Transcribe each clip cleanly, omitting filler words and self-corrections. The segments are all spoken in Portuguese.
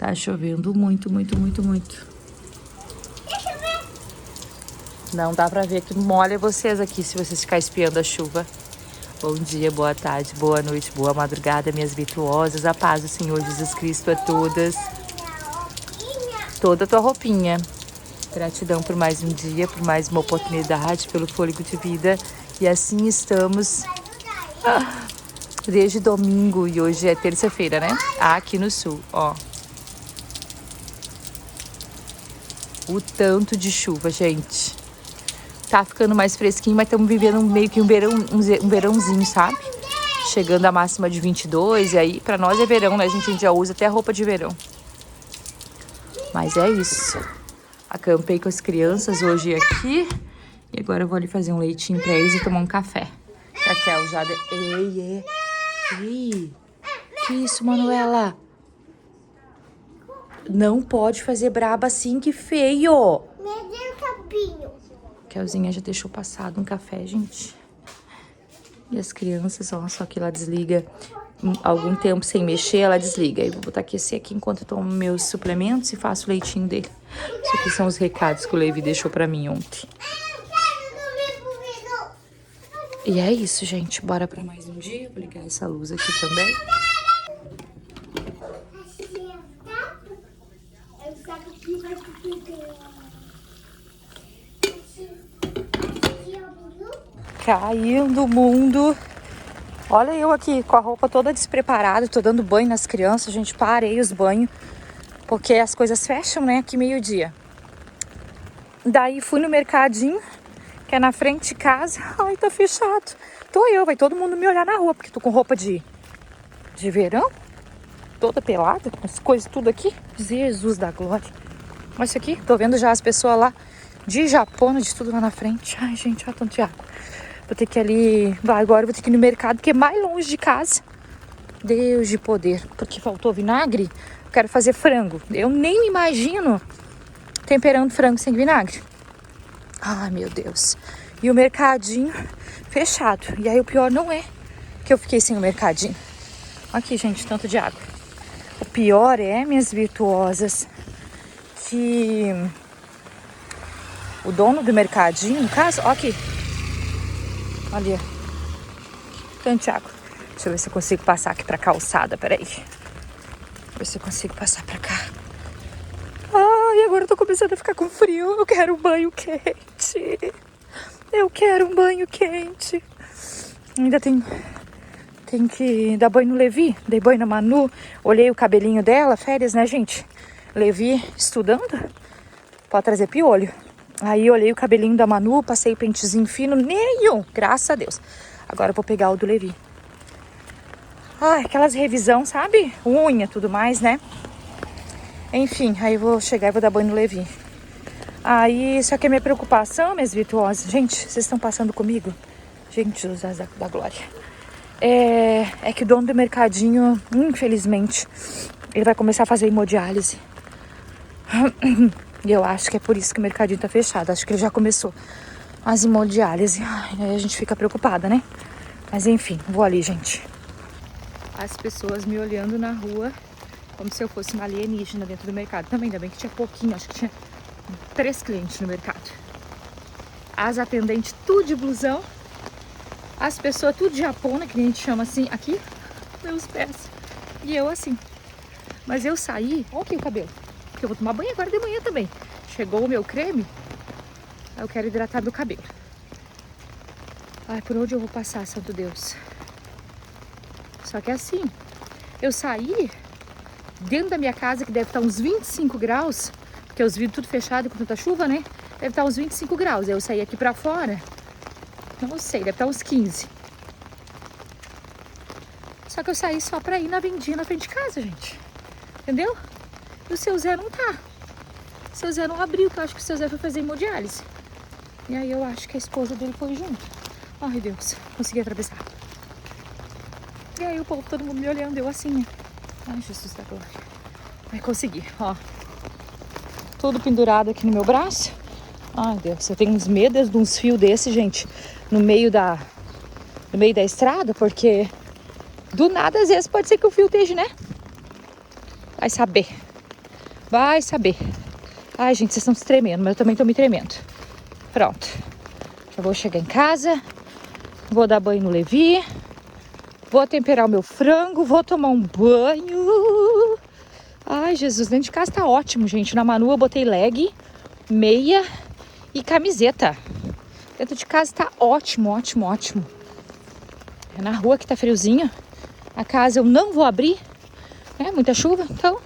Tá chovendo muito, muito, muito, muito. Não dá pra ver que molha vocês aqui se vocês ficarem espiando a chuva. Bom dia, boa tarde, boa noite, boa madrugada, minhas virtuosas. A paz do Senhor Jesus Cristo a todas. Toda a tua roupinha. Gratidão por mais um dia, por mais uma oportunidade, pelo fôlego de vida. E assim estamos desde domingo e hoje é terça-feira, né? Aqui no sul, ó. O tanto de chuva, gente. Tá ficando mais fresquinho, mas estamos vivendo meio que um verãozinho, sabe? Chegando a máxima de 22, e aí pra nós é verão, né? A gente já usa até roupa de verão. Mas é isso. Acampei com as crianças hoje aqui. E agora eu vou ali fazer um leitinho pra eles e tomar um café. Raquel já... Ei. Que isso, Manuela? Não pode fazer braba assim, que feio. Kelzinha já deixou passado um café, gente. E as crianças, ó, só que ela desliga algum tempo sem mexer, ela desliga. Aí vou botar aquecer aqui enquanto eu tomo meus suplementos e faço o leitinho dele. Isso aqui são os recados que o Levi deixou pra mim ontem. E é isso, gente. Bora pra mais um dia. Vou ligar essa luz aqui também. Caindo o mundo. Olha eu aqui com a roupa toda despreparada. Tô dando banho nas crianças. Gente, parei os banhos. Porque as coisas fecham, né? Aqui meio-dia. Daí fui no mercadinho, que é na frente de casa. Ai, tá fechado. Vai todo mundo me olhar na rua. Porque tô com roupa de verão. Toda pelada. As coisas tudo aqui. Jesus da glória. Olha isso aqui. Tô vendo já as pessoas lá de Japão, de tudo lá na frente. Ai, gente, olha tanto de água. Vou ter que ir ali... Agora eu vou ter que ir no mercado, que é mais longe de casa. Deus de poder. Porque faltou vinagre. Eu quero fazer frango. Eu nem me imagino temperando frango sem vinagre. Ai, meu Deus. E o mercadinho fechado. E aí o pior não é que eu fiquei sem o mercadinho. Aqui, gente, tanto de água. O pior é, minhas virtuosas, que o dono do mercadinho, no caso, ó aqui. Olha, tanto de água. Deixa eu ver se eu consigo passar aqui pra calçada, peraí. Ver se eu consigo passar pra cá. Ai, agora eu tô começando a ficar com frio. Eu quero um banho quente. Eu quero um banho quente. Ainda tem que dar banho no Levi. Dei banho na Manu. Olhei o cabelinho dela. Férias, né, gente? Levi estudando. Pode trazer piolho. Aí olhei o cabelinho da Manu. Passei o pentezinho fino. Nenhum. Graças a Deus. Agora eu vou pegar o do Levi. Ai, aquelas revisão, sabe? Unha, tudo mais, né? Enfim, aí eu vou chegar e vou dar banho no Levi. Aí, só que a minha preocupação, minhas virtuosas... Gente, vocês estão passando comigo? Gente, Jesus da glória. É que o dono do mercadinho, infelizmente, ele vai começar a fazer hemodiálise. E eu acho que é por isso que o mercadinho tá fechado. Acho que ele já começou as hemodiálise. Aí a gente fica preocupada, né? Mas enfim, vou ali, gente. As pessoas me olhando na rua como se eu fosse uma alienígena dentro do mercado. Também, ainda bem que tinha pouquinho, acho que tinha 3 clientes no mercado. As atendentes tudo de blusão. As pessoas tudo de japona, que a gente chama assim, aqui, meus pés. E eu assim. Mas eu saí, olha aqui o cabelo. Porque eu vou tomar banho agora de manhã também. Chegou o meu creme, eu quero hidratar meu cabelo. Ai, por onde eu vou passar, santo Deus? Só que assim, eu saí dentro da minha casa, que deve estar uns 25 graus, porque os vidros tudo fechado com tanta chuva, né? Deve estar uns 25 graus. Aí eu saí aqui pra fora, não sei, deve estar uns 15. Só que eu saí só pra ir na vendinha na frente de casa, gente. Entendeu? E o seu Zé não tá. O seu Zé não abriu, que eu acho que o seu Zé foi fazer hemodiálise. E aí eu acho que a esposa dele foi junto. Ai, Deus, consegui atravessar. E aí o povo, todo mundo me olhando, eu assim, né? Ai, Jesus da glória. Vai conseguir, ó. Tudo pendurado aqui no meu braço. Ai, Deus, eu tenho uns medos de uns fios desse, gente, no meio da estrada, porque do nada, às vezes, pode ser que o fio esteja, né? Vai saber. Vai saber. Ai, gente, vocês estão se tremendo, mas eu também tô me tremendo. Pronto. Já vou chegar em casa. Vou dar banho no Levi. Vou temperar o meu frango. Vou tomar um banho. Ai, Jesus, dentro de casa tá ótimo, gente. Na Manu eu botei leg, meia e camiseta. Dentro de casa tá ótimo, ótimo, ótimo. É na rua que tá friozinho. A casa eu não vou abrir. É muita chuva, então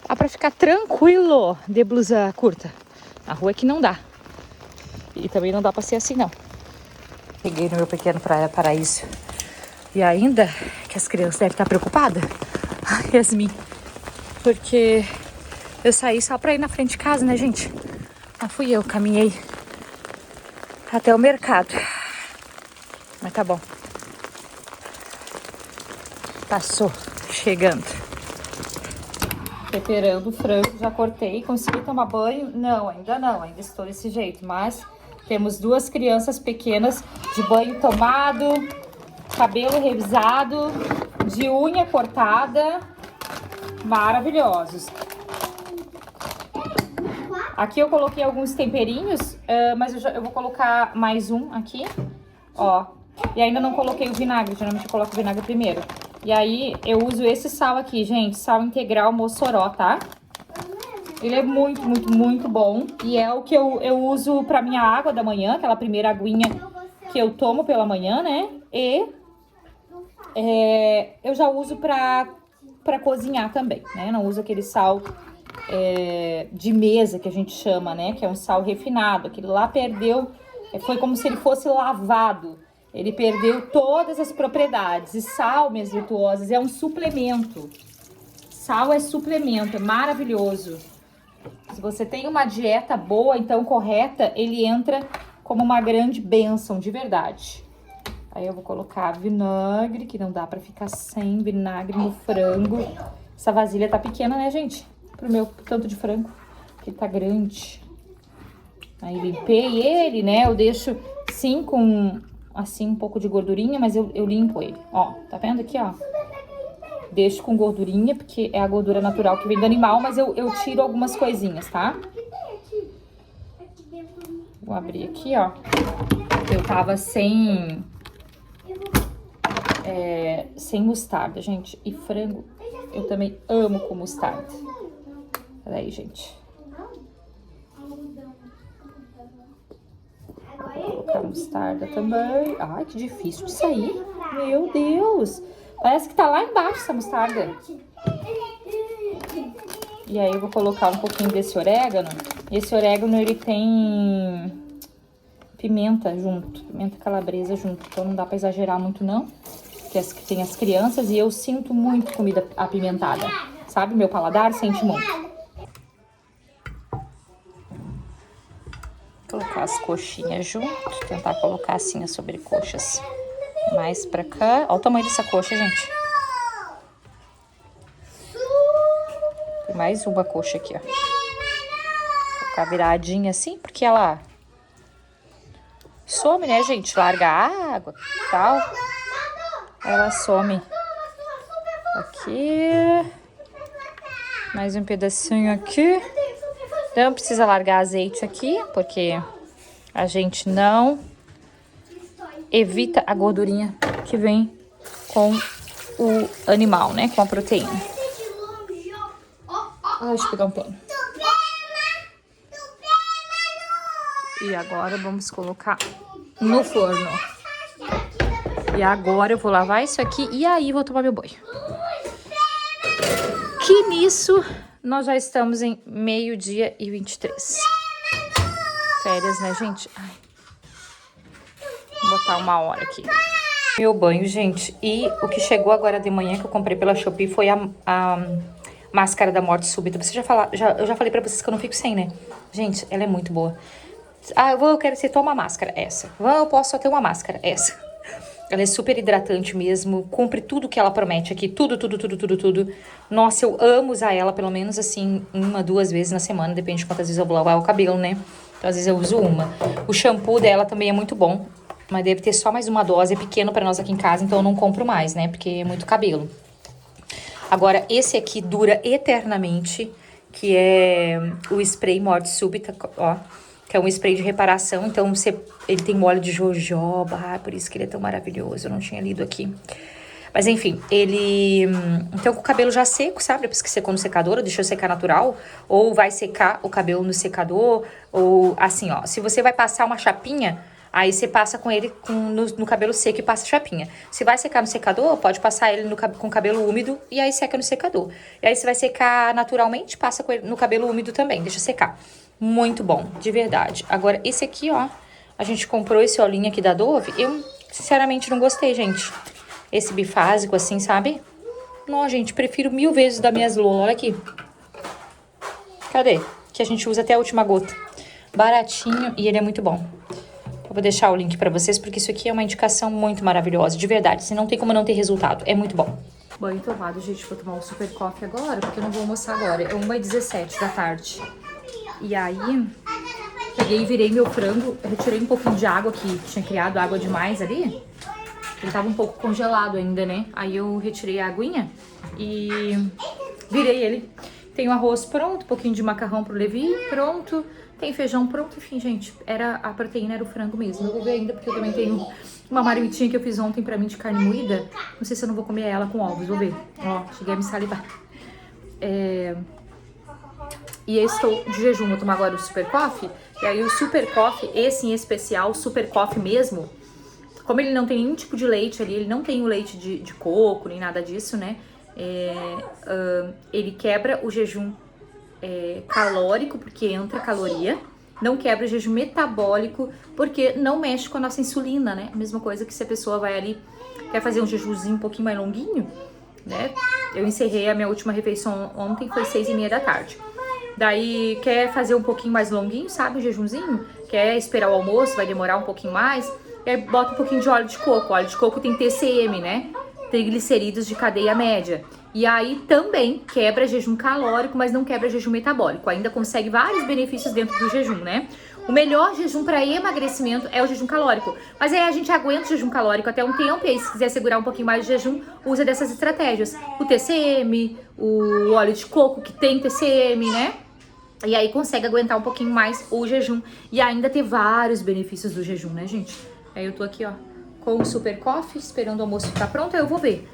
dá pra ficar tranquilo de blusa curta. Na rua é que não dá. E também não dá pra ser assim, não. Peguei no meu pequeno paraíso. E ainda que as crianças devem estar preocupadas. Ai, Yasmin. Porque eu saí só pra ir na frente de casa, né, gente? Não fui eu, caminhei até o mercado. Mas tá bom. Passou, chegando. Temperando o frango, já cortei. Consegui tomar banho? Não, ainda estou desse jeito. Mas temos 2 crianças pequenas de banho tomado, cabelo revisado, de unha cortada, maravilhosos. Aqui eu coloquei alguns temperinhos, mas eu vou colocar mais um aqui, ó. E ainda não coloquei o vinagre, geralmente eu coloco o vinagre primeiro. E aí eu uso esse sal aqui, gente, sal integral Mossoró, tá? Ele é muito, muito, muito bom. E é o que eu uso pra minha água da manhã, aquela primeira aguinha que eu tomo pela manhã, né? E eu já uso pra cozinhar também, né? Não uso aquele sal de mesa que a gente chama, né? Que é um sal refinado. Aquele lá perdeu, foi como se ele fosse lavado. Ele perdeu todas as propriedades. E sal, minhas virtuosas, é um suplemento. Sal é suplemento, é maravilhoso. Se você tem uma dieta boa, então correta, ele entra como uma grande bênção, de verdade. Aí eu vou colocar vinagre, que não dá pra ficar sem vinagre no frango. Essa vasilha tá pequena, né, gente? Pro meu tanto de frango, que tá grande. Aí limpei ele, né? Eu deixo sim com, assim, um pouco de gordurinha, mas eu limpo ele. Ó, tá vendo aqui, ó? Deixo com gordurinha, porque é a gordura natural que vem do animal, mas eu tiro algumas coisinhas, tá? Vou abrir aqui, ó. Eu tava sem mostarda, gente. E frango eu também amo com mostarda. Peraí, gente. Vou colocar mostarda também. Ai, que difícil de sair. Meu Deus. Parece que tá lá embaixo essa mostarda. E aí eu vou colocar um pouquinho desse orégano. Esse orégano, ele tem pimenta junto. Pimenta calabresa junto. Então não dá pra exagerar muito, não. Porque tem as crianças e eu sinto muito comida apimentada. Sabe? Meu paladar sente muito. Colocar as coxinhas junto. Tentar colocar assim as sobrecoxas mais pra cá. Olha o tamanho dessa coxa, gente. Tem mais uma coxa aqui, ó. Vou colocar viradinha assim, porque ela some, né, gente? Larga a água e tal. Ela some. Aqui. Mais um pedacinho aqui. Não precisa largar azeite aqui, porque a gente não evita a gordurinha que vem com o animal, né? Com a proteína. Deixa eu pegar um pano. E agora vamos colocar no forno. E agora eu vou lavar isso aqui e aí vou tomar meu banho. Que nisso nós já estamos em 12h23. Férias, né, gente? Ai. Vou botar 1 hora aqui. Meu banho, gente. E o que chegou agora de manhã que eu comprei pela Shopee foi a máscara da morte súbita. Eu já falei pra vocês que eu não fico sem, né? Gente, ela é muito boa. Eu quero você toma a máscara, essa. Eu posso só ter uma máscara, essa. Ela é super hidratante mesmo, cumpre tudo que ela promete aqui, tudo. Nossa, eu amo usar ela, pelo menos assim, 1, 2 vezes na semana, depende de quantas vezes eu vou lavar o cabelo, né? Então, às vezes eu uso uma. O shampoo dela também é muito bom, mas deve ter só mais uma dose, é pequeno pra nós aqui em casa, então eu não compro mais, né? Porque é muito cabelo. Agora, esse aqui dura eternamente, que é o spray morte súbita, ó. Que é um spray de reparação, então ele tem óleo de jojoba, por isso que ele é tão maravilhoso, eu não tinha lido aqui. Mas enfim, ele... Então com o cabelo já seco, sabe? Depois que secou no secador, ou deixou secar natural, ou vai secar o cabelo no secador, ou assim, ó. Se você vai passar uma chapinha, aí você passa com ele no cabelo seco e passa a chapinha. Se vai secar no secador, pode passar ele com o cabelo úmido e aí seca no secador. E aí se vai secar naturalmente, passa com ele no cabelo úmido também, deixa secar. Muito bom, de verdade. Agora, esse aqui, ó, a gente comprou esse olhinho aqui da Dove. Eu, sinceramente, não gostei, gente. Esse bifásico, assim, sabe? Não, gente, prefiro 1000 vezes da Minhas Lola. Olha aqui. Cadê? Que a gente usa até a última gota. Baratinho e ele é muito bom. Eu vou deixar o link pra vocês, porque isso aqui é uma indicação muito maravilhosa, de verdade. Assim, não tem como não ter resultado. É muito bom. Banho tomado, gente. Vou tomar um super coffee agora, porque eu não vou almoçar agora. É 1h17 da tarde. E aí, peguei e virei meu frango, retirei um pouquinho de água, que tinha criado água demais ali. Ele tava um pouco congelado ainda, né? Aí eu retirei a aguinha e virei ele. Tem o arroz pronto, um pouquinho de macarrão pro Levi pronto. Tem feijão pronto, enfim, gente, a proteína era o frango mesmo. Eu vou ver ainda, porque eu também tenho uma marmitinha que eu fiz ontem pra mim de carne moída. Não sei se eu não vou comer ela com ovos, vou ver. Ó, cheguei a me salivar. E eu estou de jejum, vou tomar agora o Super Coffee. E aí o Super Coffee, esse em especial, o Super Coffee mesmo, como ele não tem nenhum tipo de leite ali, ele não tem o leite de coco, nem nada disso, né? Ele quebra o jejum calórico, porque entra caloria. Não quebra o jejum metabólico, porque não mexe com a nossa insulina, né? A mesma coisa que se a pessoa vai ali, quer fazer um jejuzinho um pouquinho mais longuinho, né? Eu encerrei a minha última refeição ontem, foi 6h30 da tarde. Daí quer fazer um pouquinho mais longuinho, sabe, o jejumzinho? Quer esperar o almoço, vai demorar um pouquinho mais. E aí bota um pouquinho de óleo de coco. O óleo de coco tem TCM, né? Triglicerídeos de cadeia média. E aí também quebra jejum calórico, mas não quebra jejum metabólico. Ainda consegue vários benefícios dentro do jejum, né? O melhor jejum para emagrecimento é o jejum calórico. Mas aí a gente aguenta o jejum calórico até um tempo, e aí se quiser segurar um pouquinho mais de jejum, usa dessas estratégias. O TCM, o óleo de coco que tem TCM, né? E aí consegue aguentar um pouquinho mais o jejum e ainda ter vários benefícios do jejum, né, gente? Aí eu tô aqui, ó, com o Super Coffee, esperando o almoço ficar pronto, aí eu vou ver.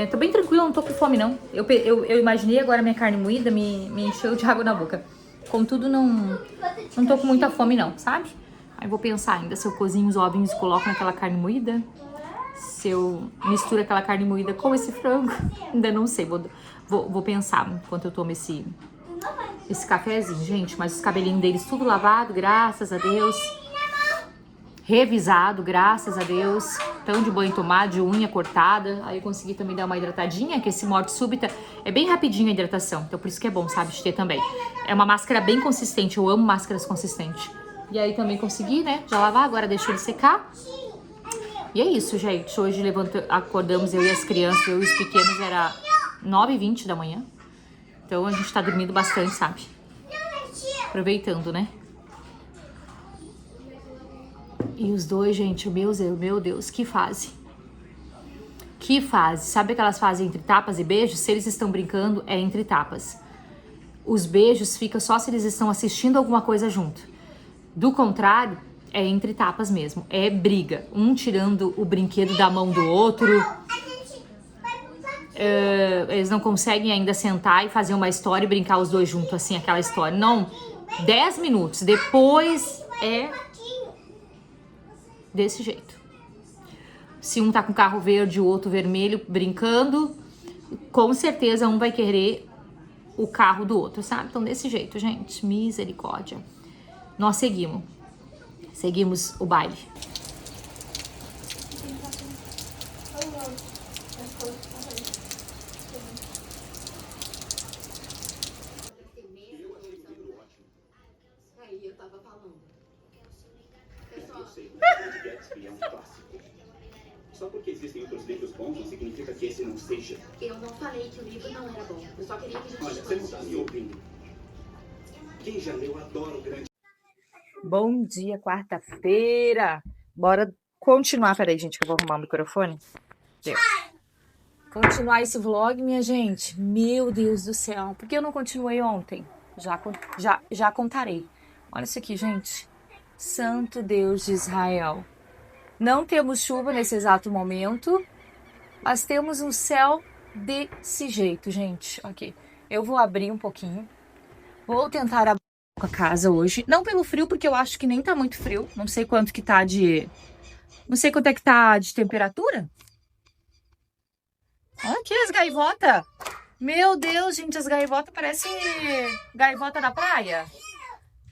Tô bem tranquila, não tô com fome, não. Eu imaginei agora minha carne moída, me encheu de água na boca. Contudo, não tô com muita fome, não, sabe? Aí eu vou pensar ainda se eu cozinho os ovinhos e coloco naquela carne moída. Se eu misturo aquela carne moída com esse frango. Ainda não sei, vou pensar enquanto eu tomo esse cafezinho, gente. Mas os cabelinhos deles tudo lavado, graças a Deus. Revisado, graças a Deus. Tão de banho tomado, de unha cortada. Aí eu consegui também dar uma hidratadinha, que esse morte súbita é bem rapidinho a hidratação. Então por isso que é bom, sabe, de ter também. É uma máscara bem consistente, eu amo máscaras consistentes. E aí também consegui, né, já lavar, agora deixo ele secar. E é isso, gente. Hoje acordamos eu e as crianças, eu e os pequenos, era 9h20 da manhã. Então a gente tá dormindo bastante, sabe? Aproveitando, né? E os dois, gente, meu Deus, que fase. Que fase. Sabe aquelas fases entre tapas e beijos? Se eles estão brincando, é entre tapas. Os beijos ficam só se eles estão assistindo alguma coisa junto. Do contrário, é entre tapas mesmo. É briga. Um tirando o brinquedo da mão do outro. Eles não conseguem ainda sentar e fazer uma história e brincar os dois juntos, assim, aquela história. Não, 10 minutos. Depois é desse jeito. Se um tá com carro verde e o outro vermelho brincando, com certeza um vai querer o carro do outro, sabe? Então, desse jeito, gente. Misericórdia. Nós seguimos o baile. Só porque existem outros livros bons não significa que esse não seja. Eu não falei que o livro não era bom. Eu só queria que a gente... Olha, você não está me ouvindo. Quem já leu adora o grande... Bom dia, quarta-feira. Bora continuar. Peraí, gente, que eu vou arrumar o microfone. Deu. continuar esse vlog, minha gente. Meu Deus do céu. Por que eu não continuei ontem? Já contarei. Olha isso aqui, gente. Santo Deus de Israel. Não temos chuva nesse exato momento, mas temos um céu desse jeito, gente. Ok. Eu vou abrir um pouquinho. Vou tentar abrir a casa hoje. Não pelo frio, porque eu acho que nem tá muito frio. Não sei quanto que tá de... Não sei quanto é que tá de temperatura. Olha aqui as gaivotas. Meu Deus, gente, as gaivotas parecem gaivota da praia.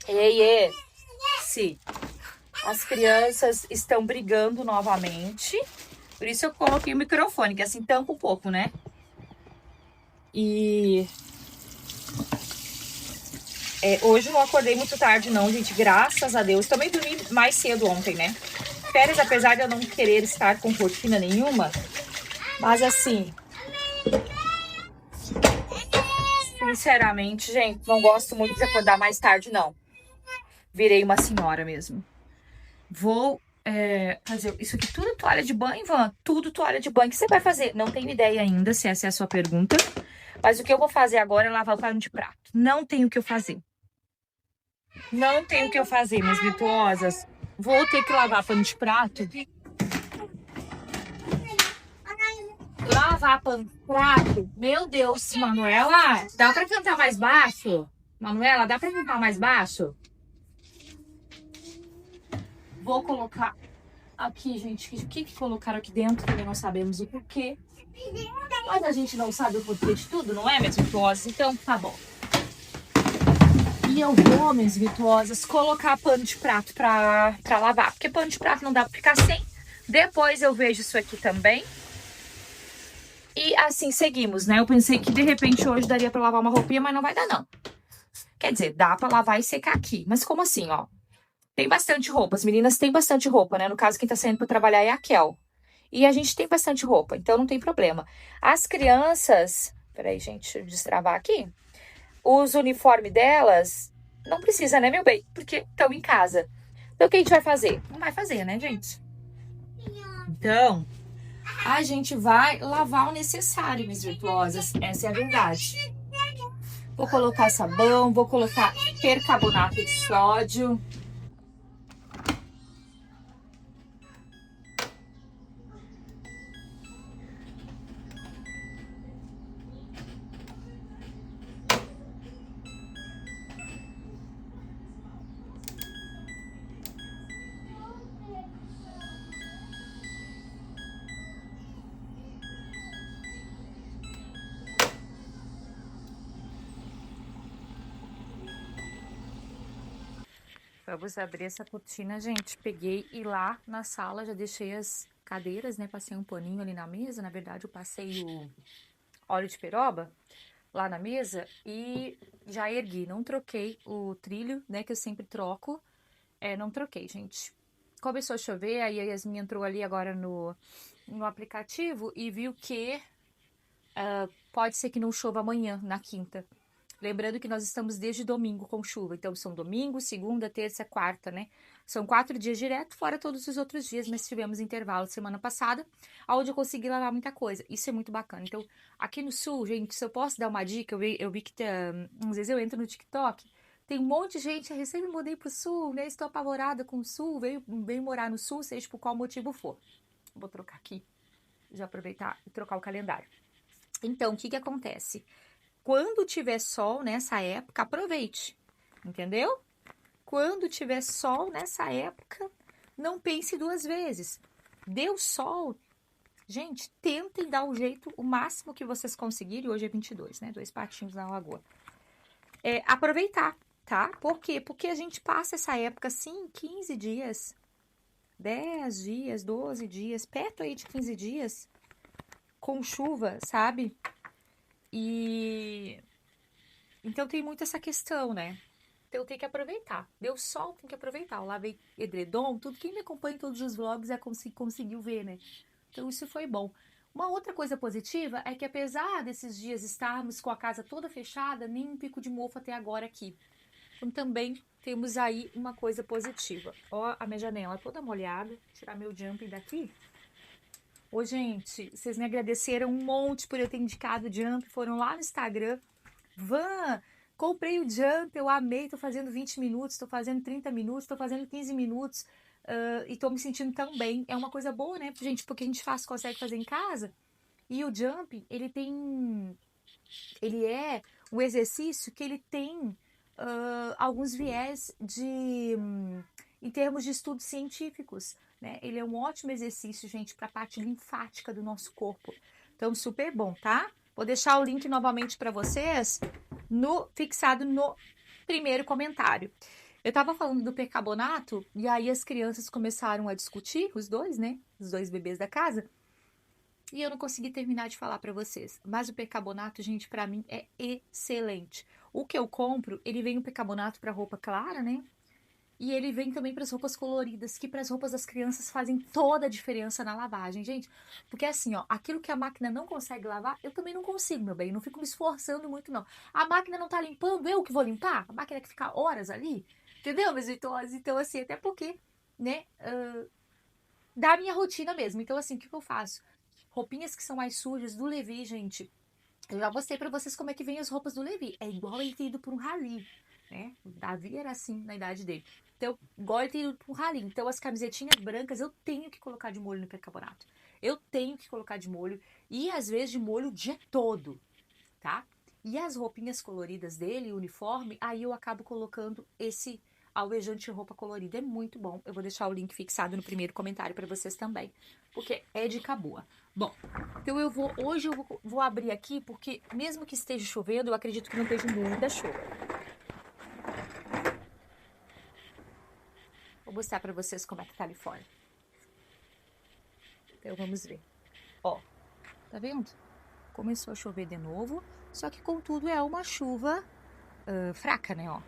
Ei. Sim. As crianças estão brigando novamente. Por isso eu coloquei o microfone, que assim tampa um pouco, né? E... hoje eu não acordei muito tarde não, gente. Graças a Deus. Também dormi mais cedo ontem, né? Férias, apesar de eu não querer estar com rotina nenhuma. Mas assim... Sinceramente, gente, não gosto muito de acordar mais tarde, não. Virei uma senhora mesmo. Vou fazer isso aqui tudo toalha de banho, Ivan. Tudo toalha de banho. O que você vai fazer? Não tenho ideia ainda se essa é a sua pergunta. Mas o que eu vou fazer agora é lavar o pano de prato. Não tenho o que eu fazer. Não tenho o que eu fazer, minhas virtuosas. Vou ter que lavar pano de prato. Lavar pano de prato? Meu Deus, Manuela. Dá pra cantar mais baixo? Manuela, dá pra cantar mais baixo? Vou colocar aqui, gente. O que colocaram aqui dentro? Também não sabemos o porquê. Mas a gente não sabe o porquê de tudo, não é, minhas virtuosas? Então, tá bom. E eu vou, minhas virtuosas, colocar pano de prato pra lavar. Porque pano de prato não dá pra ficar sem. Depois eu vejo isso aqui também. E assim seguimos, né? Eu pensei que de repente hoje daria pra lavar uma roupinha, mas não vai dar, não. Quer dizer, dá pra lavar e secar aqui. Mas como assim, ó? Tem bastante roupa. As meninas têm bastante roupa, né? No caso, quem tá saindo pra trabalhar é a Kel. E a gente tem bastante roupa, então não tem problema. As crianças... Peraí, gente, deixa eu destravar aqui. Os uniformes delas não precisa, né, meu bem? Porque estão em casa. Então, o que a gente vai fazer? Não vai fazer, né, gente? Então, a gente vai lavar o necessário, minhas virtuosas. Essa é a verdade. Vou colocar sabão, vou colocar percarbonato de sódio. Vamos abrir essa cortina, gente. Peguei e lá na sala já deixei as cadeiras, né? Passei um paninho ali na mesa. Na verdade, eu passei o óleo de peroba lá na mesa e já ergui. Não troquei o trilho, né? Que eu sempre troco. Não troquei, gente. Começou a chover, aí a Yasmin entrou ali agora no aplicativo e viu que pode ser que não chova amanhã, na quinta. Lembrando que nós estamos desde domingo com chuva. Então, são domingo, segunda, terça, quarta, né? São 4 dias direto, fora todos os outros dias, mas tivemos intervalo semana passada, onde eu consegui lavar muita coisa. Isso é muito bacana. Então, aqui no sul, gente, se eu posso dar uma dica, eu vi que às vezes eu entro no TikTok, tem um monte de gente, recém me mudei pro sul, né? Estou apavorada com o sul, veio morar no sul, seja por qual motivo for. Vou trocar aqui, já aproveitar e trocar o calendário. Então, o que acontece? Quando tiver sol nessa época, aproveite, entendeu? Quando tiver sol nessa época, não pense 2 vezes. Deu sol, gente, tentem dar o jeito, o máximo que vocês conseguirem. Hoje é 22, né? 2 patinhos na lagoa. Aproveitar, tá? Por quê? Porque a gente passa essa época, assim, 15 dias, 10 dias, 12 dias, perto aí de 15 dias, com chuva, sabe? E então tem muito essa questão, né? Então tem que aproveitar. Deu sol, tem que aproveitar. Eu lavei edredom, tudo. Quem me acompanha em todos os vlogs conseguiu ver, né? Então isso foi bom. Uma outra coisa positiva é que apesar desses dias estarmos com a casa toda fechada, nenhum pico de mofo até agora aqui. Então também temos aí uma coisa positiva. Ó, a minha janela toda molhada. Vou tirar meu jumping daqui. Ô, gente, vocês me agradeceram um monte por eu ter indicado o Jump, foram lá no Instagram. Van, comprei o Jump, eu amei, tô fazendo 20 minutos, tô fazendo 30 minutos, tô fazendo 15 minutos, e tô me sentindo tão bem. É uma coisa boa, né, gente, porque a gente consegue fazer em casa. E o Jump, ele é um exercício que ele tem alguns viés em termos de estudos científicos, né? Ele é um ótimo exercício, gente, para a parte linfática do nosso corpo. Então, super bom, tá? Vou deixar o link novamente para vocês fixado no primeiro comentário. Eu tava falando do percarbonato e aí as crianças começaram a discutir, os dois, né? Os dois bebês da casa. E eu não consegui terminar de falar para vocês. Mas o percarbonato, gente, para mim é excelente. O que eu compro, ele vem um percarbonato para roupa clara, né? E ele vem também para as roupas coloridas, que para as roupas das crianças fazem toda a diferença na lavagem, gente. Porque assim, ó, aquilo que a máquina não consegue lavar, eu também não consigo, meu bem. Eu não fico me esforçando muito, não. A máquina não tá limpando, eu que vou limpar? A máquina que fica horas ali, entendeu, meus virtuosos? Então, assim, até porque, né, da minha rotina mesmo. Então, assim, o que eu faço? Roupinhas que são mais sujas do Levi, gente. Eu já mostrei pra vocês como é que vem as roupas do Levi. É igual ele ter ido por um rally, né? O Davi era assim na idade dele. Então, igual ele ter ido por um rally. Então, as camisetinhas brancas eu tenho que colocar de molho no percarbonato. Eu tenho que colocar de molho. E, às vezes, de molho o dia todo, tá? E as roupinhas coloridas dele, o uniforme, aí eu acabo colocando esse alvejante de roupa colorida. É muito bom. Eu vou deixar o link fixado no primeiro comentário para vocês também, porque é dica boa. Bom, então hoje eu vou abrir aqui, porque mesmo que esteja chovendo, eu acredito que não esteja muita chuva. Vou mostrar para vocês como é que tá ali fora. Então vamos ver. Ó, tá vendo? Começou a chover de novo, só que contudo é uma chuva fraca, né, ó.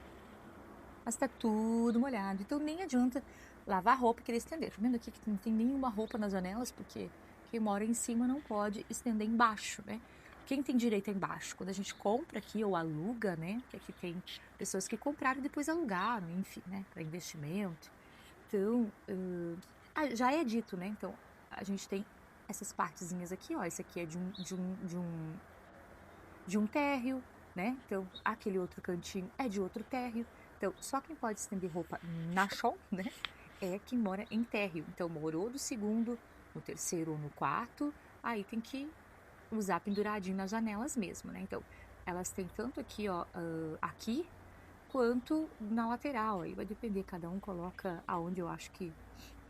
Mas tá tudo molhado, então nem adianta lavar a roupa e querer estender. Tá vendo aqui que não tem nenhuma roupa nas janelas, porque quem mora em cima não pode estender embaixo, né? Quem tem direito é embaixo? Quando a gente compra aqui ou aluga, né? Que aqui tem pessoas que compraram e depois alugaram, enfim, né? Para investimento. Então, já é dito, né? Então, a gente tem essas partezinhas aqui, ó. Esse aqui é de um térreo, né? Então, aquele outro cantinho é de outro térreo. Então, só quem pode estender roupa na chão, né? É quem mora em térreo. Então, morou do segundo, no terceiro ou no quarto, aí tem que usar penduradinho nas janelas mesmo, né? Então, elas têm tanto aqui, ó, aqui, quanto na lateral. Aí vai depender, cada um coloca aonde eu acho que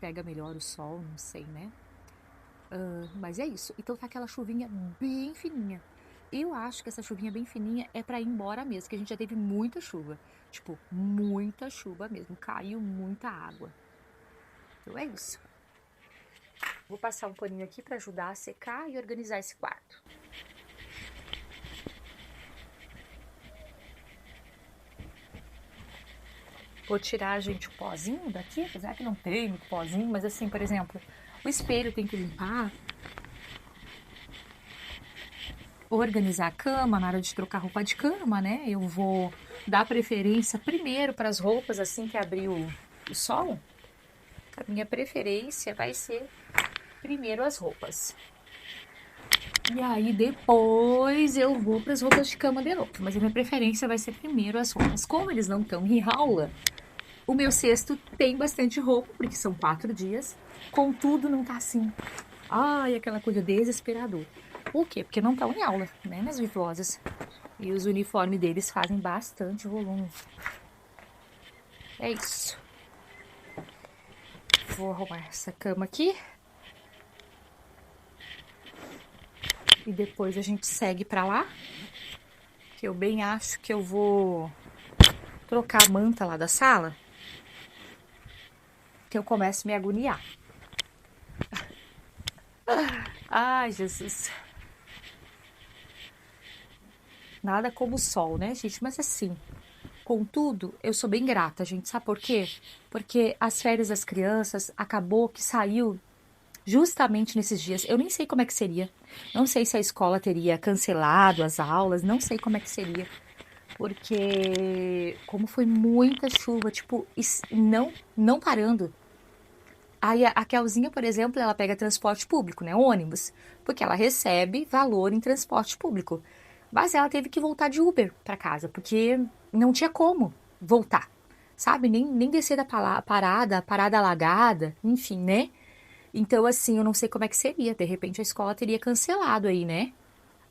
pega melhor o sol, não sei, né? Mas é isso. Então tá aquela chuvinha bem fininha. Eu acho que essa chuvinha bem fininha é pra ir embora mesmo, que a gente já teve muita chuva. Tipo, muita chuva mesmo. Caiu muita água. Então é isso. Vou passar um paninho aqui pra ajudar a secar e organizar esse quarto. Vou tirar, gente, o pozinho daqui, apesar que não tem muito pozinho, mas assim, por exemplo, o espelho tem que limpar. Organizar a cama, na hora de trocar roupa de cama, né? Eu vou dar preferência primeiro para as roupas assim que abrir o sol. A minha preferência vai ser primeiro as roupas. E aí depois eu vou para as roupas de cama de novo. Mas a minha preferência vai ser primeiro as roupas. Como eles não estão em aula, o meu cesto tem bastante roupa, porque são 4 dias. Contudo, não tá assim. Ai, aquela coisa desesperadora. Por quê? Porque não estão em aula, né, minhas virtuosas? E os uniformes deles fazem bastante volume. É isso. Vou arrumar essa cama aqui. E depois a gente segue pra lá. Que eu bem acho que eu vou trocar a manta lá da sala. Que eu começo a me agoniar. Ai, Jesus. Nada como o sol, né, gente? Mas assim, contudo, eu sou bem grata, gente. Sabe por quê? Porque as férias das crianças acabou que saiu justamente nesses dias. Eu nem sei como é que seria. Não sei se a escola teria cancelado as aulas. Não sei como é que seria. Porque como foi muita chuva, tipo, não parando. Aí a Kelzinha, por exemplo, ela pega transporte público, né? Ônibus, porque ela recebe valor em transporte público. Mas ela teve que voltar de Uber para casa, porque não tinha como voltar, sabe? Nem descer da parada alagada, enfim, né? Então, assim, eu não sei como é que seria. De repente a escola teria cancelado aí, né?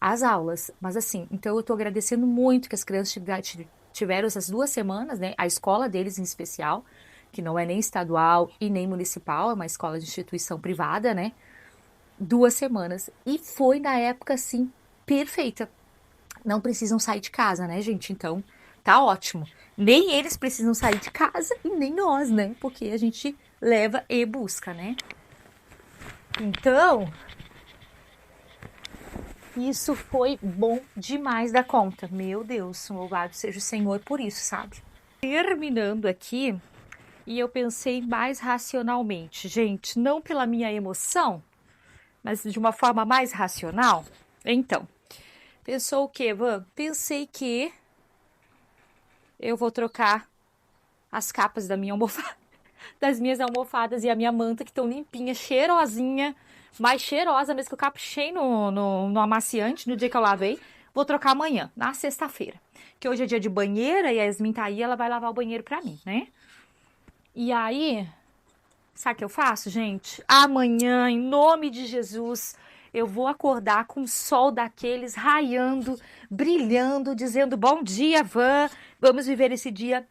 As aulas. Mas assim, então eu tô agradecendo muito que as crianças tiveram essas 2 semanas, né? A escola deles em especial, que não é nem estadual e nem municipal, é uma escola de instituição privada, né? 2 semanas. E foi na época, assim, perfeita. Não precisam sair de casa, né, gente? Então, tá ótimo. Nem eles precisam sair de casa e nem nós, né? Porque a gente leva e busca, né? Então, isso foi bom demais da conta. Meu Deus, louvado seja o Senhor por isso, sabe? Terminando aqui, e eu pensei mais racionalmente, gente, não pela minha emoção, mas de uma forma mais racional. Então, pensou o quê, Van? Pensei que eu vou trocar as capas da minha almofada, das minhas almofadas e a minha manta que estão limpinha, cheirosinha, mais cheirosa mesmo que eu caprichei no amaciante no dia que eu lavei. Vou trocar amanhã, na sexta-feira. Que hoje é dia de banheira e a Yasmin tá aí, ela vai lavar o banheiro pra mim, né? E aí, sabe o que eu faço, gente? Amanhã, em nome de Jesus, eu vou acordar com o sol daqueles raiando, brilhando, dizendo bom dia, Van. Vamos viver esse dia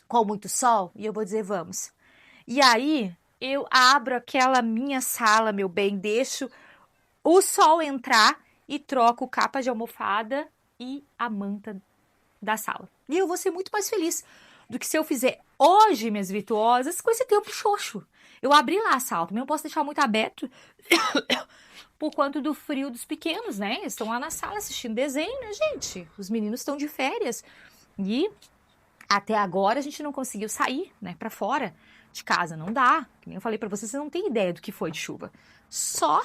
com muito sol? E eu vou dizer vamos. E aí, eu abro aquela minha sala, meu bem, deixo o sol entrar e troco capa de almofada e a manta da sala. E eu vou ser muito mais feliz do que se eu fizer hoje, minhas virtuosas, com esse tempo xoxo. Eu abri lá a sala, também não posso deixar muito aberto por conta do frio dos pequenos, né? Eles estão lá na sala assistindo desenho, né, gente? Os meninos estão de férias. E até agora a gente não conseguiu sair, né, pra fora de casa. Não dá. Como eu falei pra vocês, você não tem ideia do que foi de chuva. Só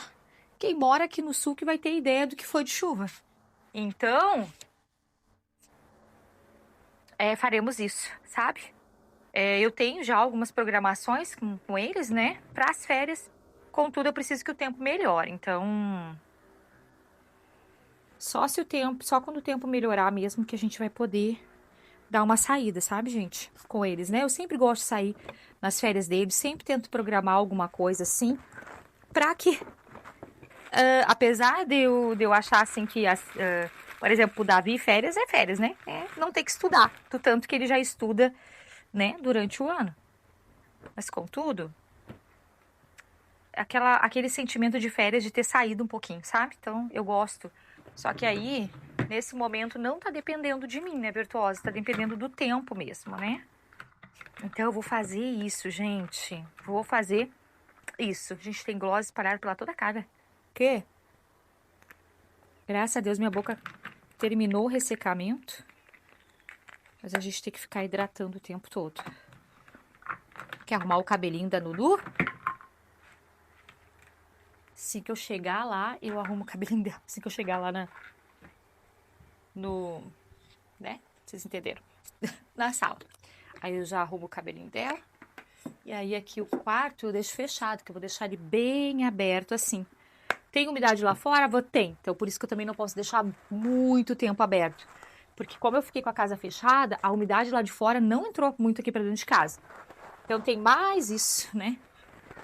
quem mora aqui no sul que vai ter ideia do que foi de chuva. Então, faremos isso, sabe? Eu tenho já algumas programações com eles, né, para as férias. Contudo, eu preciso que o tempo melhore. Então, só quando o tempo melhorar mesmo que a gente vai poder dar uma saída, sabe, gente? Com eles, né? Eu sempre gosto de sair nas férias deles, sempre tento programar alguma coisa assim, pra que, apesar de eu achar assim que, por exemplo, o Davi, férias é férias, né? Não tem que estudar, do tanto que ele já estuda, né, durante o ano. Mas, contudo, aquele sentimento de férias de ter saído um pouquinho, sabe? Então, eu gosto. Só que aí, nesse momento, não tá dependendo de mim, né, Virtuosa? Tá dependendo do tempo mesmo, né? Então, eu vou fazer isso, gente. Vou fazer isso. A gente tem glose espalhada pela toda a cara. Quê? Graças a Deus, minha boca terminou o ressecamento. Mas a gente tem que ficar hidratando o tempo todo. Quer arrumar o cabelinho da Lulu? Assim que eu chegar lá, eu arrumo o cabelinho dela. Assim que eu chegar lá né? Vocês entenderam? Na sala. Aí eu já arrumo o cabelinho dela. E aí aqui o quarto eu deixo fechado, que eu vou deixar ele bem aberto assim. Tem umidade lá fora? Tem. Então por isso que eu também não posso deixar muito tempo aberto. Porque como eu fiquei com a casa fechada, a umidade lá de fora não entrou muito aqui pra dentro de casa. Então tem mais isso, né?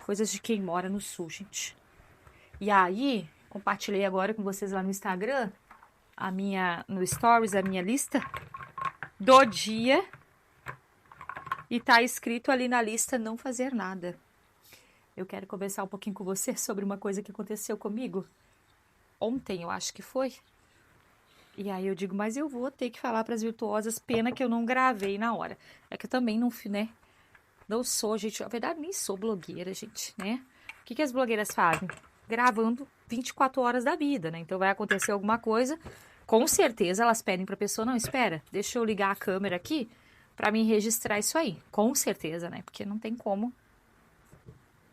Coisas de quem mora no sul, gente. E aí, compartilhei agora com vocês lá no Instagram, no Stories, a minha lista do dia. E tá escrito ali na lista não fazer nada. Eu quero conversar um pouquinho com você sobre uma coisa que aconteceu comigo. Ontem, eu acho que foi. E aí eu digo, mas eu vou ter que falar para as virtuosas, pena que eu não gravei na hora. É que eu também não, né? Não sou, gente. Na verdade, nem sou blogueira, gente, né? O que as blogueiras fazem? Gravando 24 horas da vida, né? Então vai acontecer alguma coisa, com certeza elas pedem pra pessoa, não, espera, deixa eu ligar a câmera aqui pra mim registrar isso aí. Com certeza, né? Porque não tem como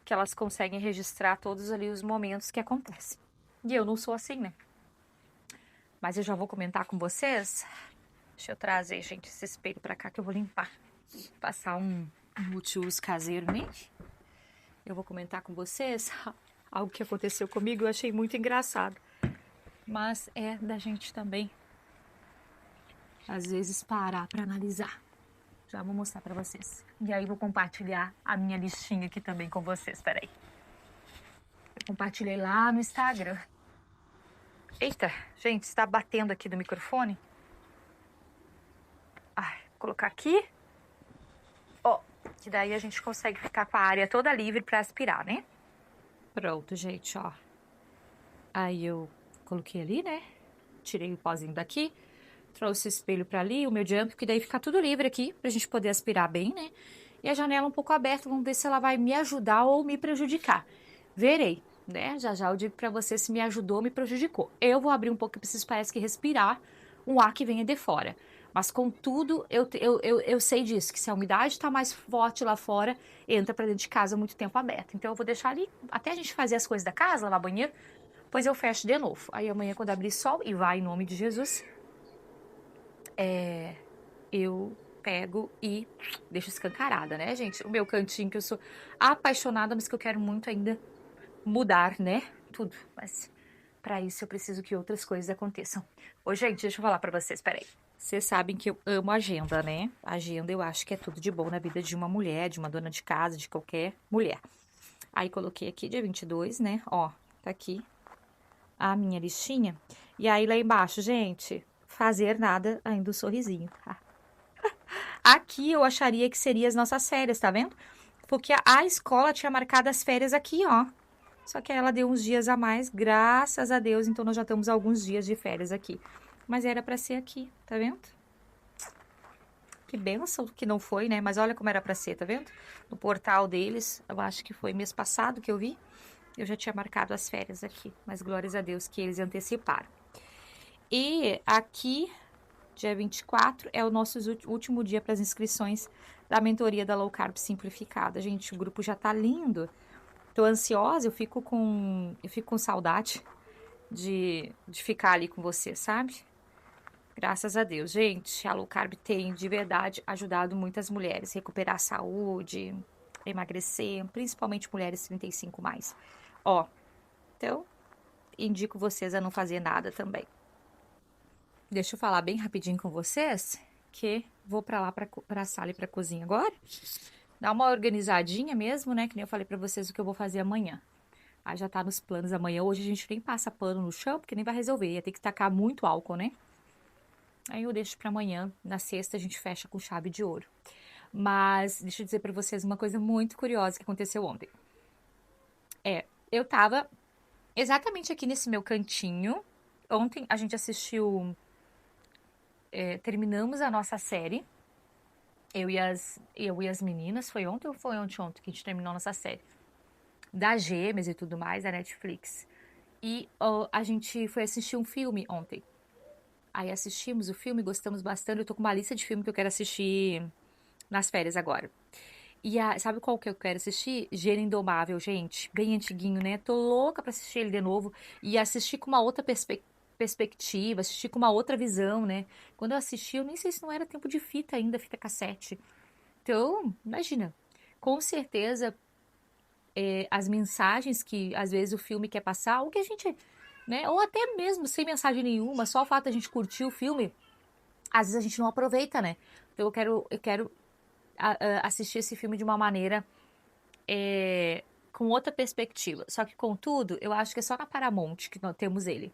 que elas conseguem registrar todos ali os momentos que acontecem. E eu não sou assim, né? Mas eu já vou comentar com vocês. Deixa eu trazer, gente, esse espelho pra cá que eu vou limpar. Passar um multiuso caseiro nele. eu vou comentar com vocês algo que aconteceu comigo, eu achei muito engraçado. Mas é da gente também, às vezes, parar para analisar. Já vou mostrar para vocês. E aí vou compartilhar a minha listinha aqui também com vocês, peraí. Eu compartilhei lá no Instagram. Eita, gente, está batendo aqui do microfone. Ai, vou colocar aqui. Ó, que daí a gente consegue ficar com a área toda livre para aspirar, né? Pronto, gente, ó. Aí eu coloquei ali, né? Tirei o pozinho daqui. Trouxe o espelho para ali, o meu jump, que daí fica tudo livre aqui, pra gente poder aspirar bem, né? E a janela um pouco aberta, vamos ver se ela vai me ajudar ou me prejudicar. Verei, né? Já já eu digo pra você se me ajudou ou me prejudicou. Eu vou abrir um pouco, eu preciso, parece que respirar um ar que venha de fora. Mas contudo, eu sei disso, que se a umidade tá mais forte lá fora, entra pra dentro de casa muito tempo aberto. Então eu vou deixar ali, até a gente fazer as coisas da casa, lavar banheiro, depois eu fecho de novo. Aí amanhã quando abrir sol, e vai em nome de Jesus, eu pego e deixo escancarada, né, gente? O meu cantinho que eu sou apaixonada, mas que eu quero muito ainda mudar, né? Tudo. Mas para isso eu preciso que outras coisas aconteçam. Ô, gente, deixa eu falar para vocês, peraí. Vocês sabem que eu amo agenda, né? Agenda eu acho que é tudo de bom na vida de uma mulher, de uma dona de casa, de qualquer mulher. Aí coloquei aqui dia 22, né? Ó, tá aqui a minha listinha. E aí lá embaixo, gente, fazer nada, ainda o sorrisinho. Aqui eu acharia que seria as nossas férias, tá vendo? Porque a escola tinha marcado as férias aqui, ó. Só que ela deu uns dias a mais, graças a Deus, então nós já estamos alguns dias de férias aqui. Mas era pra ser aqui, tá vendo? Que bênção que não foi, né? Mas olha como era pra ser, tá vendo? No portal deles, eu acho que foi mês passado que eu vi. Eu já tinha marcado as férias aqui, mas glórias a Deus que eles anteciparam. E aqui, dia 24, é o nosso último dia para as inscrições da mentoria da Low Carb Simplificada. Gente, o grupo já tá lindo. Tô ansiosa, eu fico com saudade de ficar ali com você, sabe? Graças a Deus. Gente, a Low Carb tem, de verdade, ajudado muitas mulheres a recuperar a saúde, emagrecer, principalmente mulheres 35 mais. Ó, então, indico vocês a não fazer nada também. Deixa eu falar bem rapidinho com vocês, que vou pra lá, pra sala e pra cozinha agora. Dar uma organizadinha mesmo, né? Que nem eu falei pra vocês o que eu vou fazer amanhã. Aí já tá nos planos amanhã. Hoje a gente nem passa pano no chão, porque nem vai resolver. Ia ter que tacar muito álcool, né? Aí eu deixo pra amanhã. Na sexta a gente fecha com chave de ouro. Mas deixa eu dizer pra vocês uma coisa muito curiosa que aconteceu ontem. Eu tava exatamente aqui nesse meu cantinho. Ontem a gente assistiu... terminamos a nossa série. Eu e as meninas. Foi ontem ou foi ontem que a gente terminou a nossa série? Das Gêmeas e tudo mais, da Netflix. E a gente foi assistir um filme ontem. Aí assistimos o filme, gostamos bastante. Eu tô com uma lista de filme que eu quero assistir nas férias agora. E sabe qual que eu quero assistir? Gênio Indomável, gente. Bem antiguinho, né? Tô louca pra assistir ele de novo. E assistir com uma outra perspectiva, assistir com uma outra visão, né? Quando eu assisti, eu nem sei se não era tempo de fita ainda, fita cassete. Então, imagina. Com certeza, as mensagens que às vezes o filme quer passar, ou que a gente, né? Ou até mesmo sem mensagem nenhuma, só o fato de a gente curtir o filme, às vezes a gente não aproveita, né? Então eu quero assistir esse filme de uma maneira com outra perspectiva. Só que, contudo, eu acho que é só na Paramount que nós temos ele.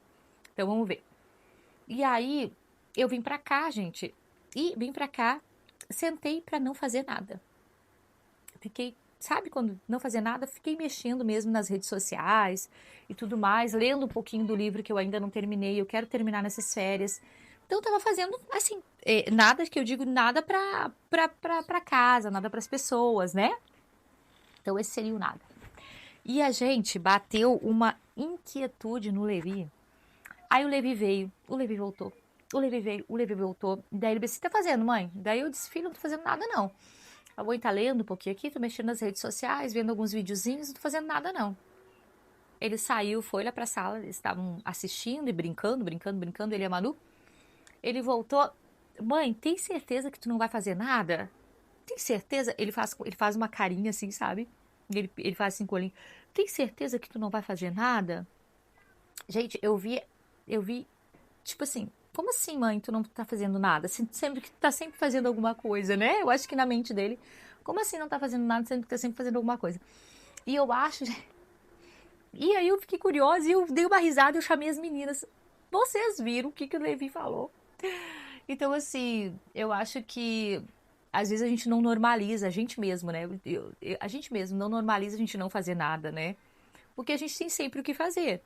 Então vamos ver. E aí, eu vim pra cá, gente. E vim pra cá, sentei pra não fazer nada. Fiquei, sabe quando não fazer nada? Fiquei mexendo mesmo nas redes sociais e tudo mais, lendo um pouquinho do livro que eu ainda não terminei. Eu quero terminar nessas férias. Então eu tava fazendo, assim, nada que eu digo, nada pra casa, nada pras pessoas, né? Então esse seria o nada. E a gente bateu uma inquietude no Levi. Aí o Levi veio, o Levi voltou, o Levi veio, o Levi voltou. Daí ele disse, o que tá fazendo, mãe? Daí eu disse, filho, não tô fazendo nada, não. A mãe tá lendo um pouquinho aqui, tô mexendo nas redes sociais, vendo alguns videozinhos, não tô fazendo nada, não. Ele saiu, foi lá pra sala, eles estavam assistindo e brincando, ele e a Manu. Ele voltou, mãe, tem certeza que tu não vai fazer nada? Tem certeza? Ele faz uma carinha assim, sabe? Ele faz assim com o olhinho. Tem certeza que tu não vai fazer nada? Gente, eu vi, tipo assim, como assim, mãe, tu não tá fazendo nada? Sempre que tu tá sempre fazendo alguma coisa, né? Eu acho que na mente dele, como assim não tá fazendo nada, sendo que tá sempre fazendo alguma coisa? E eu acho, e aí eu fiquei curiosa e eu dei uma risada e eu chamei as meninas. Vocês viram o que que o Levi falou? Então, assim, eu acho que às vezes a gente não normaliza, a gente mesmo, né? A gente mesmo não normaliza a gente não fazer nada, né? Porque a gente tem sempre o que fazer.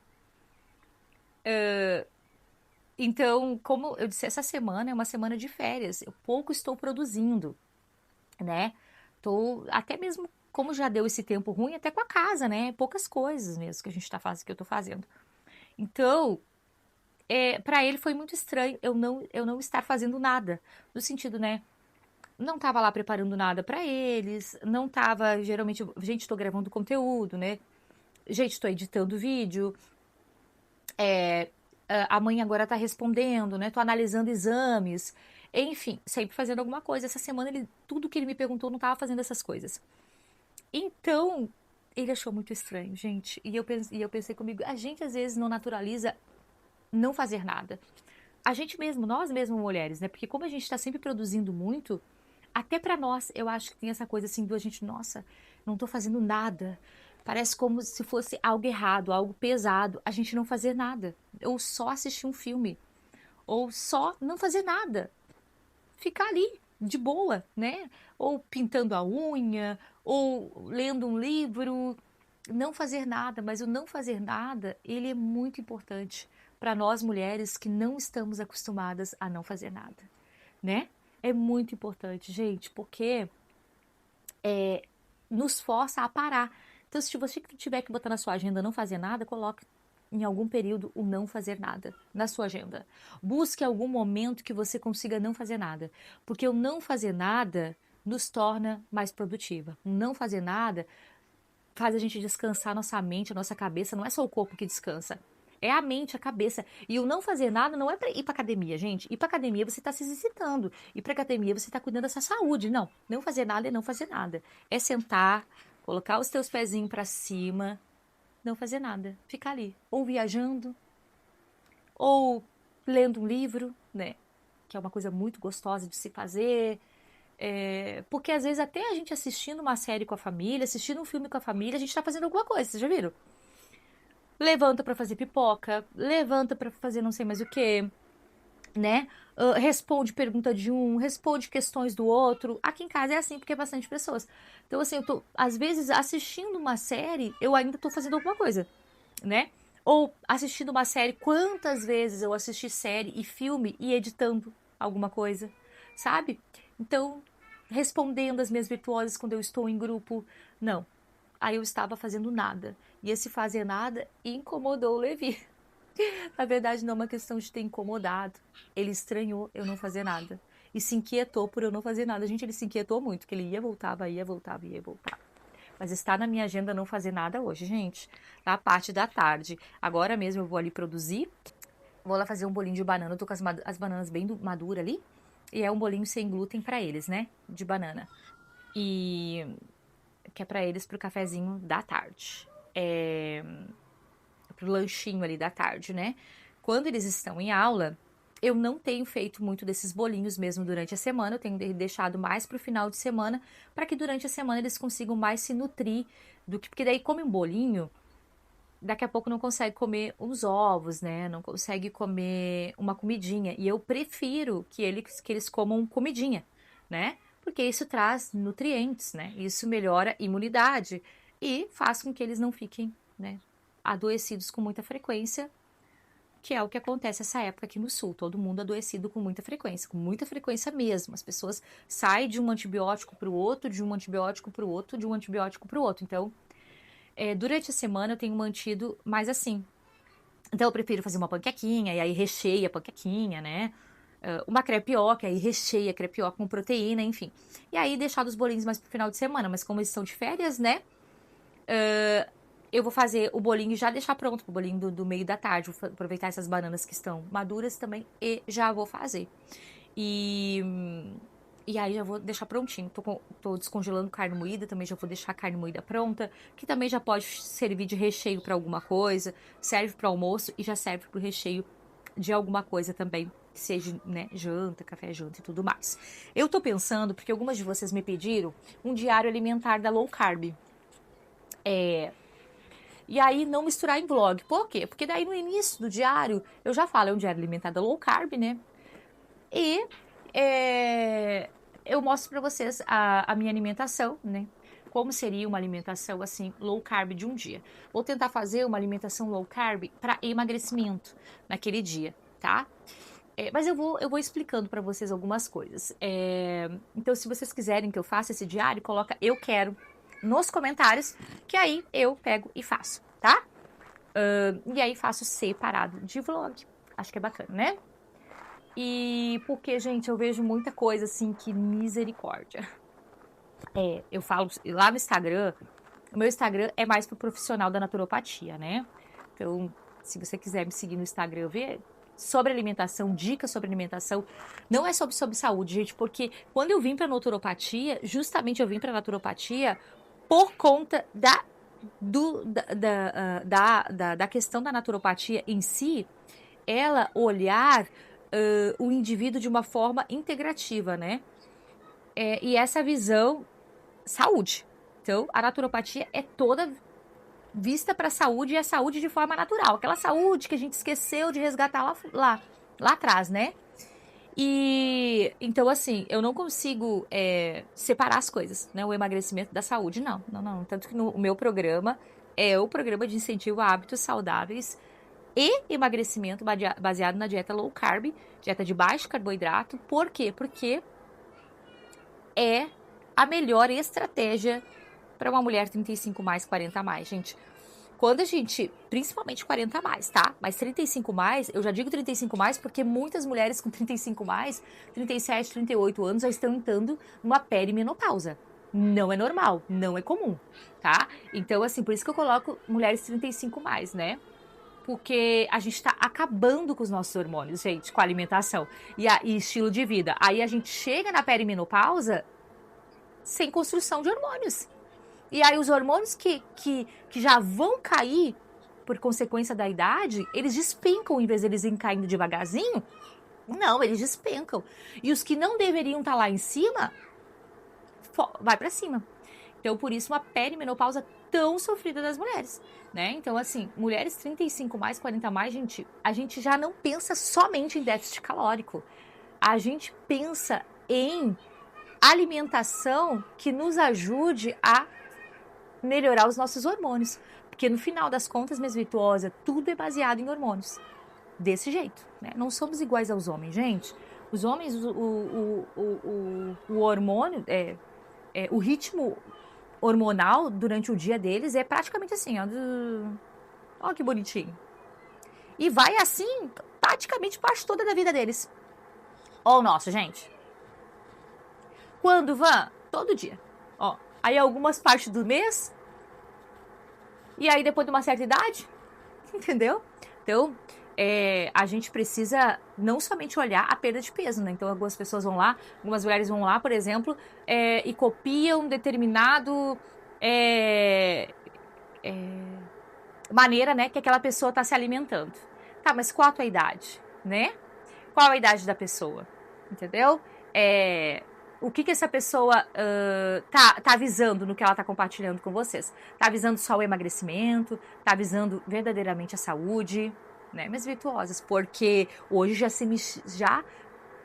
Então, como eu disse, essa semana é uma semana de férias. Eu pouco estou produzindo, né? Tô até mesmo como já deu esse tempo ruim, até com a casa, né? Poucas coisas mesmo que a gente tá fazendo, que eu tô fazendo. Então, para ele foi muito estranho eu não estar fazendo nada. No sentido, né? Não tava lá preparando nada para eles, não tava, geralmente, gente, tô gravando conteúdo, né? Gente, tô editando vídeo, a mãe agora tá respondendo, né? Tô analisando exames, enfim, sempre fazendo alguma coisa. Essa semana tudo que ele me perguntou não tava fazendo essas coisas. Então, ele achou muito estranho, gente. E eu pensei comigo, a gente às vezes não naturaliza não fazer nada. A gente mesmo, nós mesmos mulheres, né? Porque como a gente está sempre produzindo muito, até para nós, eu acho que tem essa coisa assim do a gente, nossa, não tô fazendo nada. Parece como se fosse algo errado, algo pesado, a gente não fazer nada, ou só assistir um filme, ou só não fazer nada, ficar ali de boa, né? Ou pintando a unha, ou lendo um livro, não fazer nada, mas o não fazer nada, ele é muito importante para nós mulheres que não estamos acostumadas a não fazer nada, né? É muito importante, gente, porque nos força a parar. Então, se você tiver que botar na sua agenda não fazer nada, coloque em algum período o não fazer nada na sua agenda. Busque algum momento que você consiga não fazer nada, porque o não fazer nada nos torna mais produtiva. O não fazer nada faz a gente descansar nossa mente, a nossa cabeça, não é só o corpo que descansa. É a mente, a cabeça. E o não fazer nada não é para ir para academia, gente. Ir para academia você está se exercitando. Ir para academia você está cuidando da sua saúde. Não, não fazer nada é não fazer nada. É sentar, colocar os teus pezinhos para cima, não fazer nada. Ficar ali, ou viajando, ou lendo um livro, né? Que é uma coisa muito gostosa de se fazer. Porque às vezes até a gente assistindo uma série com a família, assistindo um filme com a família, a gente tá fazendo alguma coisa, vocês já viram? Levanta pra fazer pipoca, levanta pra fazer não sei mais o que, né? Responde pergunta de um, responde questões do outro. Aqui em casa é assim, porque é bastante pessoas. Então, assim, eu tô, às vezes, assistindo uma série, eu ainda tô fazendo alguma coisa, né? Ou assistindo uma série, quantas vezes eu assisti série e filme e editando alguma coisa, sabe? Então, respondendo as minhas virtuosas quando eu estou em grupo, não. Aí eu estava fazendo nada. E esse fazer nada incomodou o Levi. Na verdade, não é uma questão de ter incomodado. Ele estranhou eu não fazer nada. E se inquietou por eu não fazer nada. Gente, ele se inquietou muito, que ele ia, voltava, ia, voltava, ia, voltava. Mas está na minha agenda não fazer nada hoje, gente. Tá a parte da tarde. Agora mesmo eu vou ali produzir. Vou lá fazer um bolinho de banana. Eu tô com as bananas bem maduras ali. E é um bolinho sem glúten para eles, né? De banana. E que é para eles pro cafezinho da tarde. Pro lanchinho ali da tarde, né? Quando eles estão em aula, eu não tenho feito muito desses bolinhos mesmo durante a semana, eu tenho deixado mais pro final de semana, para que durante a semana eles consigam mais se nutrir do que, porque daí come um bolinho, daqui a pouco não consegue comer uns ovos, né? Não consegue comer uma comidinha, e eu prefiro que eles comam comidinha, né? Porque isso traz nutrientes, né? Isso melhora a imunidade e faz com que eles não fiquem, né, adoecidos com muita frequência, que é o que acontece essa época aqui no sul. Todo mundo adoecido com muita frequência mesmo. As pessoas saem de um antibiótico para o outro, de um antibiótico para o outro, de um antibiótico para o outro. Então, durante a semana eu tenho mantido mais assim. Então, eu prefiro fazer uma panquequinha, e aí recheia a panquequinha, né? Uma crepioca, aí recheia a crepioca com proteína, enfim. E aí deixar os bolinhos mais pro final de semana. Mas como eles estão de férias, né? Eu vou fazer o bolinho e já deixar pronto o bolinho do meio da tarde. Vou aproveitar essas bananas que estão maduras também e já vou fazer. E E aí já vou deixar prontinho. Tô descongelando carne moída, também já vou deixar a carne moída pronta, que também já pode servir de recheio para alguma coisa, serve para almoço e já serve para o recheio de alguma coisa também, que seja, né, janta, café, janta e tudo mais. Eu tô pensando, porque algumas de vocês me pediram um diário alimentar da low carb. E aí não misturar em vlog. Por quê? Porque daí no início do diário, eu já falo, é um diário alimentar da low carb, né? E eu mostro pra vocês a minha alimentação, né? Como seria uma alimentação assim, low carb de um dia. Vou tentar fazer uma alimentação low carb para emagrecimento naquele dia, tá? Mas eu vou explicando para vocês algumas coisas. Então, se vocês quiserem que eu faça esse diário, coloca eu quero nos comentários, que aí eu pego e faço, tá? E aí faço separado de vlog. Acho que é bacana, né? E porque, gente, eu vejo muita coisa assim que misericórdia. Eu falo lá no Instagram, o meu Instagram é mais pro profissional da naturopatia, né? Então, se você quiser me seguir no Instagram, ver sobre alimentação, dicas sobre alimentação, não é sobre saúde, gente, porque quando eu vim pra naturopatia, justamente eu vim pra naturopatia por conta da questão da naturopatia em si, ela olhar o indivíduo de uma forma integrativa, né? E essa visão, saúde. Então, a naturopatia é toda vista para a saúde e a saúde de forma natural. Aquela saúde que a gente esqueceu de resgatar lá atrás, né? E então, assim, eu não consigo separar as coisas, né? O emagrecimento da saúde, não. Tanto que o meu programa é o programa de incentivo a hábitos saudáveis e emagrecimento baseado na dieta low carb, dieta de baixo carboidrato. Por quê? Porque é a melhor estratégia para uma mulher 35 mais, 40 mais, gente. Quando a gente, principalmente 40 mais, tá? Mas 35 mais, eu já digo 35 mais porque muitas mulheres com 35 mais, 37, 38 anos já estão entrando numa perimenopausa. Não é normal, não é comum, tá? Então, assim, por isso que eu coloco mulheres 35 mais, né? Porque a gente tá acabando com os nossos hormônios, gente, com a alimentação e estilo de vida. Aí a gente chega na perimenopausa sem construção de hormônios. E aí os hormônios que já vão cair por consequência da idade, eles despencam, em vez de eles irem caindo devagarzinho, não, eles despencam. E os que não deveriam estar lá em cima, vai pra cima. Então, por isso, uma perimenopausa tão sofrida das mulheres, né? Então, assim, mulheres 35 mais, 40 mais, a gente já não pensa somente em déficit calórico. A gente pensa em alimentação que nos ajude a melhorar os nossos hormônios. Porque no final das contas, minhas virtuosas, tudo é baseado em hormônios. Desse jeito, né? Não somos iguais aos homens, gente. Os homens, o hormônio, o ritmo hormonal durante o dia deles é praticamente assim, ó. Ó que bonitinho. E vai assim, praticamente parte toda da vida deles. Ó o nosso, gente. Quando, Van? Todo dia. Ó, aí algumas partes do mês. E aí depois de uma certa idade. Entendeu? Então, a gente precisa não somente olhar a perda de peso, né? Então, algumas pessoas vão lá, algumas mulheres vão lá, por exemplo, e copiam determinado maneira, né, que aquela pessoa está se alimentando. Tá, mas qual a tua idade, né? Qual a idade da pessoa? Entendeu? O que essa pessoa tá visando no que ela tá compartilhando com vocês? Tá visando só o emagrecimento? Tá visando verdadeiramente a saúde? Né, minhas virtuosas? Porque hoje já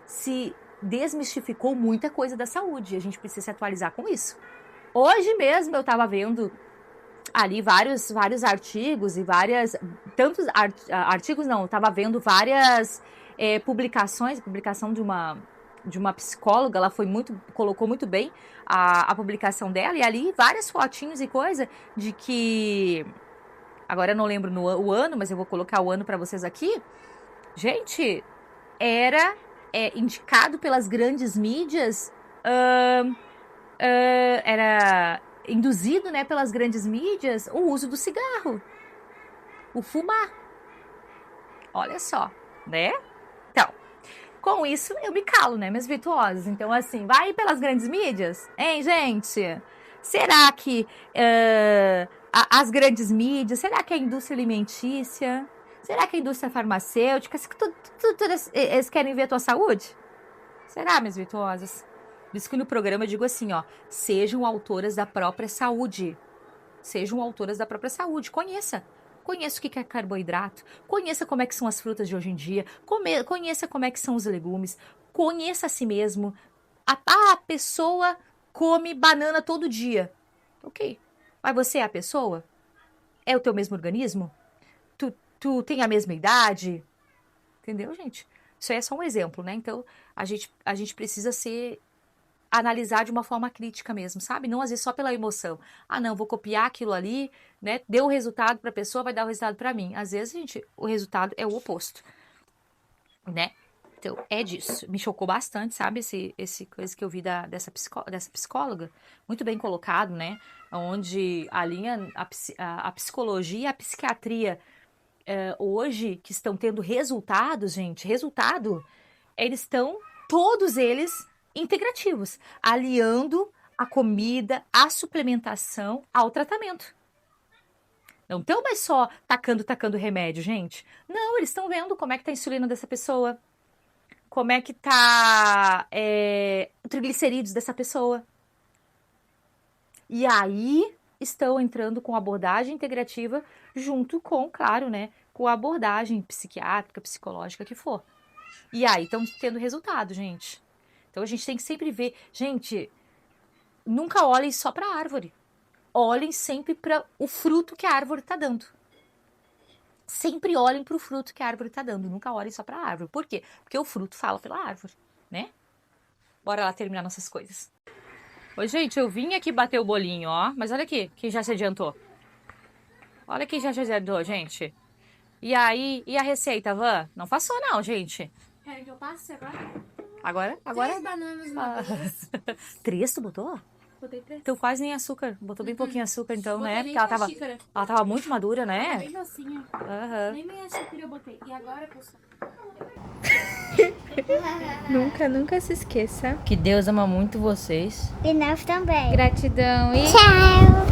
se desmistificou muita coisa da saúde. A gente precisa se atualizar com isso. Hoje mesmo eu tava vendo ali vários artigos e tantos artigos não, eu tava vendo várias publicação de uma psicóloga, ela colocou muito bem a publicação dela, e ali várias fotinhos e coisa de que, agora eu não lembro o ano, mas eu vou colocar o ano para vocês aqui, gente, era indicado pelas grandes mídias, era induzido, né, pelas grandes mídias o uso do cigarro, o fumar, olha só, né? Então, Com isso, eu me calo, né, minhas virtuosas? Então, assim, vai pelas grandes mídias? Hein, gente? Será que as grandes mídias, será que a indústria alimentícia, será que a indústria farmacêutica, eles querem ver a tua saúde? Será, minhas virtuosas? Por isso que no programa eu digo assim, ó, sejam autoras da própria saúde. Sejam autoras da própria saúde. Conheça o que é carboidrato. Conheça como é que são as frutas de hoje em dia. Conheça como é que são os legumes. Conheça a si mesmo. A pessoa come banana todo dia. Ok. Mas você é a pessoa? É o teu mesmo organismo? Tu tem a mesma idade? Entendeu, gente? Isso aí é só um exemplo, né? Então, a gente precisa analisar de uma forma crítica mesmo, sabe? Não às vezes só pela emoção. Ah, não, vou copiar aquilo ali, né? Deu o resultado para a pessoa, vai dar o resultado para mim. Às vezes, gente, o resultado é o oposto, né? Então, é disso. Me chocou bastante, sabe? Esse coisa que eu vi dessa psicóloga. Muito bem colocado, né? Onde a psicologia e a psiquiatria hoje, que estão tendo resultados, gente, eles estão, todos eles, integrativos, aliando a comida, a suplementação ao tratamento. Não estão mais só tacando remédio, gente. Não, eles estão vendo como é que tá a insulina dessa pessoa, como é que tá o triglicerídeos dessa pessoa. E aí estão entrando com abordagem integrativa junto com, claro, né, com a abordagem psiquiátrica, psicológica que for. E aí estão tendo resultado, gente. Então a gente tem que sempre ver, gente, nunca olhem só para a árvore. Olhem sempre para o fruto que a árvore está dando. Sempre olhem para o fruto que a árvore está dando. Nunca olhem só para a árvore. Por quê? Porque o fruto fala pela árvore, né? Bora lá terminar nossas coisas. Oi, gente, eu vim aqui bater o bolinho, ó. Mas olha aqui, quem já se adiantou. Olha quem já se adiantou, gente. E aí, e a receita, Van? Não passou não, gente. Querem que eu passe agora? Agora? 3 bananas uma vez. 3 tu botou? Botei 3. Então quase nem açúcar. Botou bem pouquinho açúcar, então, Botei né? nem Porque uma xícara. ela tava muito madura, né? Bem docinha. Aham. Nem meia xícara eu botei. E agora, pessoal? Nunca se esqueça. Que Deus ama muito vocês. E nós também. Gratidão e Tchau!